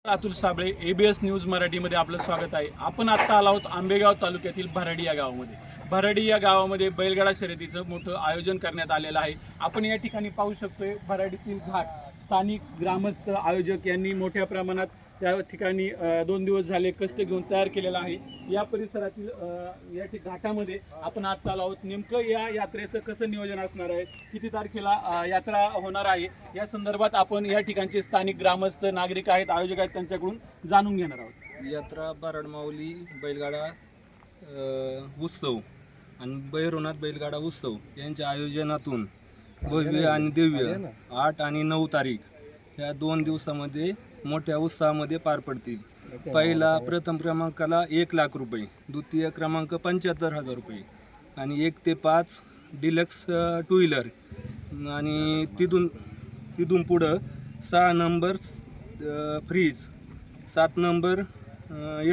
Atul Sable, ABS news मराठीमध्ये आपलं स्वागत आहे. आपण आत्ता आलो आहोत आंबेगाव तालुक्यातील भराडी या गावामध्ये. भराडी या गावामध्ये बैलगाडा शर्यतीचं मोठं आयोजन करण्यात आलेलं आहे. आपण या ठिकाणी पाहू शकतोय भराडीतील घाट स्थानिक ग्रामस्थ आयोजक यांनी मोठ्या प्रमाणात त्या ठिकाणी 2 दिवस झाले कष्ट घेऊन तयार केलेला आहे. या परिसरातील या घाटामध्ये आपण आत्ता आलो आहोत. नेमकं या यात्रेचं कसं नियोजन असणार आहे, किती तारखेला यात्रा होणार आहे, या संदर्भात आपण या ठिकाणचे स्थानिक ग्रामस्थ नागरिक आहेत, आयोजक आहेत, त्यांच्याकडून जाणून घेणार आहोत. यात्रा बारड माऊली बैलगाडा उत्सव आणि भैरवनाथ बैलगाडा उत्सव यांच्या आयोजनातून भव्य आणि दिव्य 8 आणि 9 तारीख या 2 दिवसामध्ये मोठ्या उत्साहामध्ये पार पडतील. पहिला प्रथम क्रमांकाला 1 लाख रुपये, द्वितीय क्रमांक 75,000 रुपये आणि 1 ते 5 डिलक्स 2 व्हीलर आणि तिथून पुढं 6 number fridge, 7 number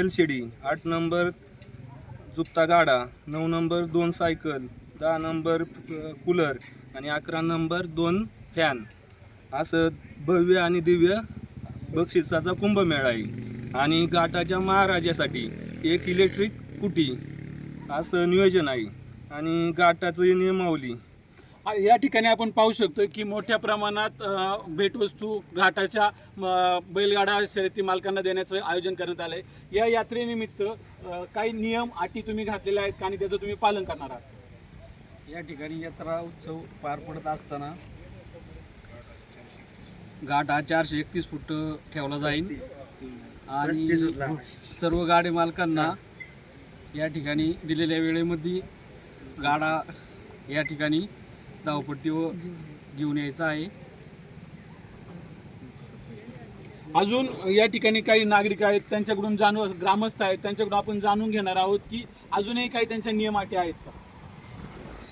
LCD, 8 number जुप्ता गाडा, 9 नंबर 2 सायकल, 10 नंबर कूलर आणि 11 नंबर 2 फॅन असं भव्य आणि दिव्य बक्षिसाचा कुंभमेळा आहे. आणि घाटाच्या महाराजासाठी 1 इलेक्ट्रिक स्कूटी असं नियोजन आहे. आणि घाटाची नियमावली या ठिकाणी आपण पाहू शकतो की मोठ्या प्रमाणात भेटवस्तू घाटाच्या बैलगाडा शर्यती मालकांना देण्याचं आयोजन करण्यात आलं आहे. या यात्रेनिमित्त काही नियम अटी तुम्ही घातलेले आहेत आणि त्याचं तुम्ही पालन करणार आहात. या ठिकाणी यात्रा उत्सव पार पडत असताना घाट हा 431 फूट ठेवला जाईल आणि सर्व गाडी मालकांना या ठिकाणी दिलेल्या वेळेमध्ये गाडा या ठिकाणी धावपट्टीवर घेऊन यायचा आहे. अजून या ठिकाणी काही नागरिक आहेत, त्यांच्याकडून ग्रामस्थ आहेत, त्यांच्याकडून आपण जाणून घेणार आहोत की अजूनही काही त्यांच्या नियम अटी आहेत का.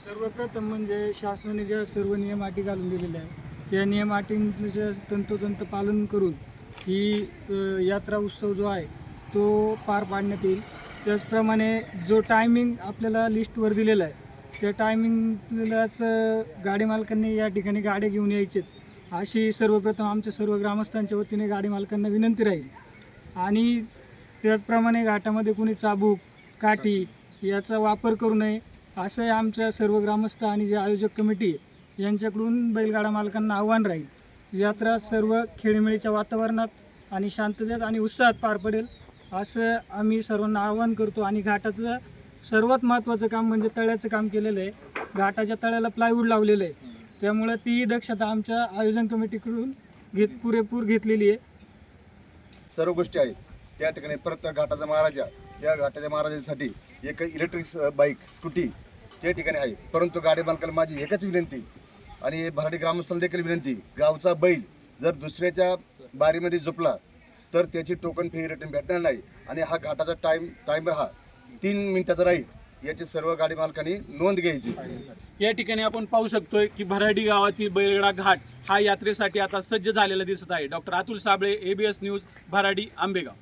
सर्वप्रथम म्हणजे शासनाने ज्या सर्व नियम अटी घालून दिलेल्या आहेत त्या नियम अटींचं तंतोतंत पालन करून ही यात्रा उत्सव जो आहे तो पार पाडण्यात येईल. त्याचप्रमाणे जो टायमिंग आपल्याला लिस्टवर दिलेला आहे त्या टायमिंगलाच गाडी मालकांनी या ठिकाणी गाड्या घेऊन यायचेत अशी सर्वप्रथम आमच्या सर्व ग्रामस्थांच्या वतीने गाडी मालकांना विनंती राहील. आणि त्याचप्रमाणे घाटामध्ये कोणी चाबूक काठी याचा वापर करू नये असं आमच्या सर्व ग्रामस्थ आणि जे आयोजक कमिटी आहे यांच्याकडून बैलगाडा मालकांना आव्हान राहील. यात्रा सर्व खेळीमेळीच्या वातावरणात आणि शांततेत आणि उत्साहात पार पडेल असं आम्ही सर्वांना आवाहन करतो. आणि घाटाचं सर्वात महत्त्वाचं काम म्हणजे तळ्याचं काम केलेलं आहे. घाटाच्या तळ्याला प्लायवूड लावलेलं आहे, त्यामुळे ती दक्षता आमच्या आयोजन कमिटीकडून पुरेपूर घेतलेली आहे. सर्व गोष्टी आहेत त्या ठिकाणी. परत घाटाचा महाराजा, त्या घाटाच्या महाराजासाठी एक इलेक्ट्रिक बाईक स्कूटी त्या ठिकाणी आहे. परंतु गाडी मालकाला माझी एकच विनंती आणि भराडी ग्रामस्थांना देखील विनंती, गावचा बैल जर दुसऱ्याच्या बारीमध्ये झोपला तर त्याची टोकन फी रिटर्न भेटणार नाही. आणि हा घाटाचा टायमर हा 3 मिनिटाचा राहील, याची सर्व गाडी मालकांनी नोंद घ्यायची. या ठिकाणी आपण पाहू शकतोय की भराडी गावातील बैलगाडा घाट हा यात्रेसाठी आता सज्ज झालेला दिसत आहे. Doctor Atul Sable, ABS news, Bharadi, Ambegaon.